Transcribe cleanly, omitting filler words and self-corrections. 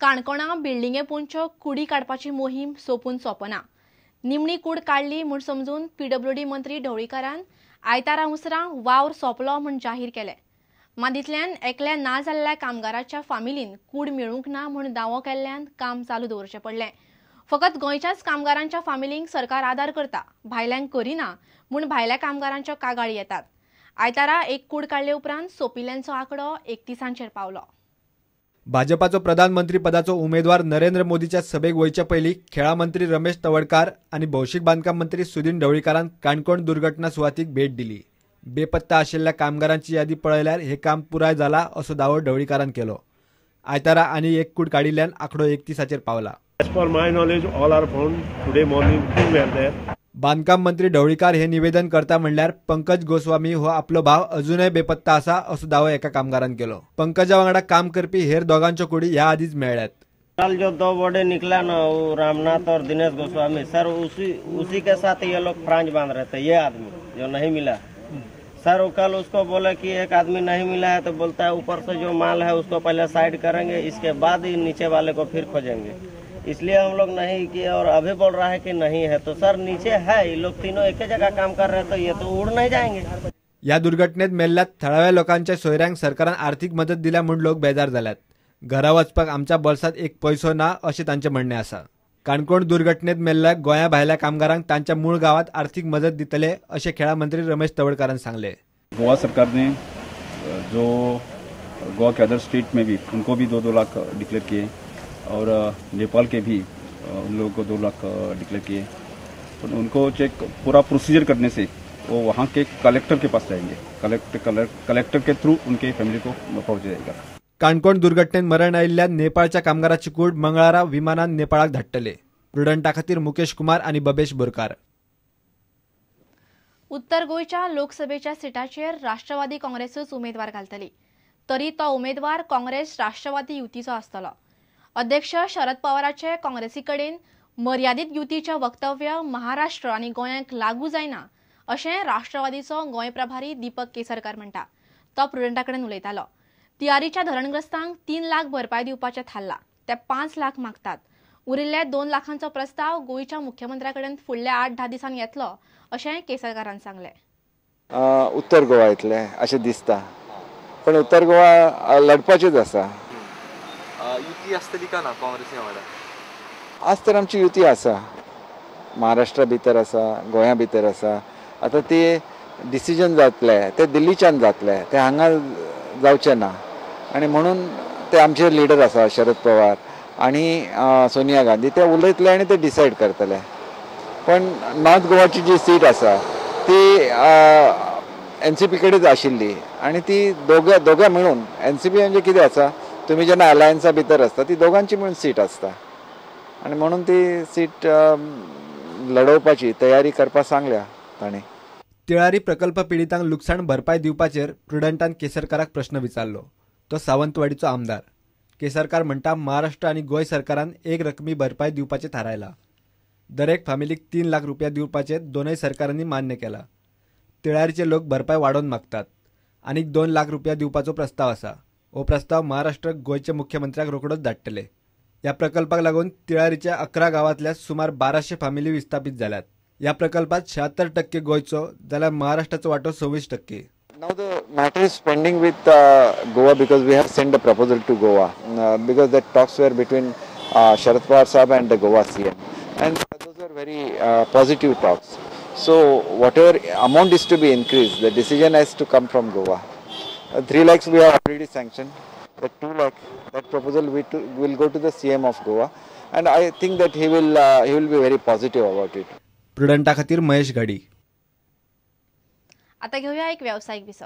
काणकोणा बिल्डिंगे पोंच्यो कुडी काडपाची मोहीम सोपून सोपना। निमणी कूड काडली म्हूण समजून पीडब्ल्यूडी मंत्री ढवळीकारान आयतारा उसरां वावर सोंपलो म्हूण जाहीर केलें। मादींतल्यान एकल्या ना जाल्ल्या कामगाराच्या फामिलीन कूड मेळूंक ना म्हूण दावो केल्ल्यान काम चालू दवरचें पडलें। फकत गोंयच्याच कामगारांच्या फामिलींक सरकार आदार करता, भायल्यांक करिना म्हूण भायल्या कामगारांच्यो कागाळी येतात। आयतारा एक कूड काडले उपरांत सोंपिल्ल्यांचो आंकडो 31 पावलो। भाजपाचो प्रधानमंत्री पदाचो उमेदवार नरेंद्र मोदीच्या सभेक वयचे पयलीं खेळा मंत्री रमेश तवडकार आनी भौशीक बांदकाम मंत्री सुदीन ढवळीकारान काणकोण दुर्घटना सुवातीक भेट दिली। बेपत्ता आशिल्ल्या कामगारांची यादी पळयल्यार हे काम पुराय जाला असो दावो ढवळीकारान केलो। आयतारा आनी एक कूड काडिल्ल्यान आंकडो 31 पावला। बांदकाम मंत्री ढवळीकार हे निवेदन करता म्हणल्यार पंकज गोस्वामी हो आपलो भाव अजूनय बेपत्ता आसा असो दावो एका कामगारान केलो। पंकजा वांगडा काम करपी हेर दोगांच्यो कुडी ह्या आदींच मेळ्ळ्यात। कल जो 2 बॉडी निकला ना, वो रामनाथ और दिनेश गोस्वामी सर, उसी के साथ ये लोग फ्रांच बांध रहे थे। ये आदमी जो नहीं मिला सर, कल उसको बोला कि एक आदमी नहीं मिला है तो बोलता है ऊपर से जो माल है उसको पहले साइड करेंगे, इसके बाद ही नीचे वाले को फिर खोजेंगे। इसलिए हम लोग नहीं किए और अभी बोल रहा है कि नहीं है। तो सर नीचे है, ये लोग तीनों एक ही जगह काम कर रहे हैं, तो ये तो उड़ नहीं जाएंगे। या दुर्घटनेत मेल्ल्या थळाव्या लोकांच्या सोयऱ्यांक सरकारान आर्थिक मदत दिल्या म्हूण लोक बेजार जाल्यात। घरा वचपाक आमच्या बोल्सात एक पैसो ना अशें तांचें म्हणणें आसा। काणकोण दुर्घटनेत मेल्ल्या गोंया भायल्या कामगारांक तांच्या मूळ गावात आर्थिक मदत दितले अशें खेळा मंत्री रमेश तवडकारान सांगले। गोवा सरकार ने जो गोवा के अदर स्टेट में भी उनको भी 2-2 लाख डिक्लेयर किए और नेपाल के भी उन लोगों को 2 लाख डिक्लेयर किए। तो उनको चेक पूरा प्रोसीजर करने से वो वहाँ के कलेक्टर के पास जाएंगे, कलेक्टर के थ्रू उनके फैमिली को पहुँच जाएगा। काणकोण दुर्घटनेत मरण आयिल्ल्या नेपाळच्या कामगाराची कूड मंगळारा विमानान नेपाळाक धाडटले। प्रुडंटा खातीर मुकेश कुमार आनी बबेश बोरकार। उत्तर गोंयच्या लोकसभेच्या सिटाचेर राष्ट्रवादी काँग्रेसच उमेदवार घालतली, तरी तो उमेदवार काँग्रेस राष्ट्रवादी युतीचो आसतलो। अध्यक्ष शरद पवाराचे काँग्रेसी कडेन मर्यादीत युतीचे वक्तव्य महाराष्ट्र आनी गोंयांक लागू जायना अशें राष्ट्रवादीचो गोंय प्रभारी दीपक केसरकार म्हणटा। तो प्रुडंटा कडेन उलयतालो। तियारीच्या धरणग्रस्तांक 3 लाख भरपाय दिवपाचें थारला, ते 5 लाख मागतात। उरिल्ले 2 लाखांचो प्रस्ताव गोंयच्या मुख्यमंत्र्या कडेन फुडल्या 8-10 दिसांनी येतलो अशें केसरकारान सांगलें। उत्तर गोवा येतले अशें दिसता, पण उत्तर गोवा लढपाचेच आसा। युती आसतली का ना काँग्रेसी वांगडा? आज तर आमची युती आसा, महाराष्ट्रा भितर आसा, गोंया भितर आसा। आता ते डिसिजन जातले ते दिल्लीच्यान जातले, ते हांगा जावचे ना, आणि म्हणून ते आमचे लिडर आसा शरद पवार आणि सोनिया गांधी, ते उलयतले आणि ते डिसाईड करतले। पण नॉर्थ गोवाची जी सीट आसा ती एनसीपी कडेच आशिल्ली आणि ती दोघे मिळून, एनसीपी म्हणजे कितें आसा, तुम्ही जेन्ना अलायन्सा भितर आसता ती दोगांची मिळून सीट आसता आणि म्हणून ती सीट लढवपाची तयारी करपाक सांगल्या ताणें। तिळारी प्रकल्प पिडितांक लुकसाण भरपाय दिवपाचेर प्रुडंटान केसरकाराक प्रश्न विचारलो। तो सावंतवाडीचो आमदार। केसरकार म्हणटा महाराष्ट्र आनी गोंय सरकारान एक रकमी भरपाय दिवपाचें थारायला। दरेक फामिलीक 3 लाख रुपया दिवपाचें दोनय सरकारांनी मान्य केला। तिळारीचे लोक भरपाय वाडोवन मागतात। आनीक 2 लाख रुपया दिवपाचो प्रस्ताव आसा। हो प्रस्ताव महाराष्ट्र गोंयचे मुख्यमंत्र्याक रोखडोच धाडटले। या प्रकल्पाक लागून तिळारीच्या 11 गावांतल्या सुमार 1200 फामिली विस्थापीत जाल्यात। या प्रकल्पात 76% गोंयचो जाल्यार महाराष्ट्राचो वांटो 26%। Now the matter is pending with Goa because we have sent a proposal to Goa because the talks were between Sharad Pawar Sahab and the Goa CM, and those were very positive talks. So whatever amount is to be increased, the decision has to come from Goa. 3 lakhs we have already sanctioned. The 2 lakh, that proposal will go to the CM of Goa, and I think that he will be very positive about it. प्रुडंटा खातीर महेश गाडी। आता घेऊया एक व्यावसायिक विसव।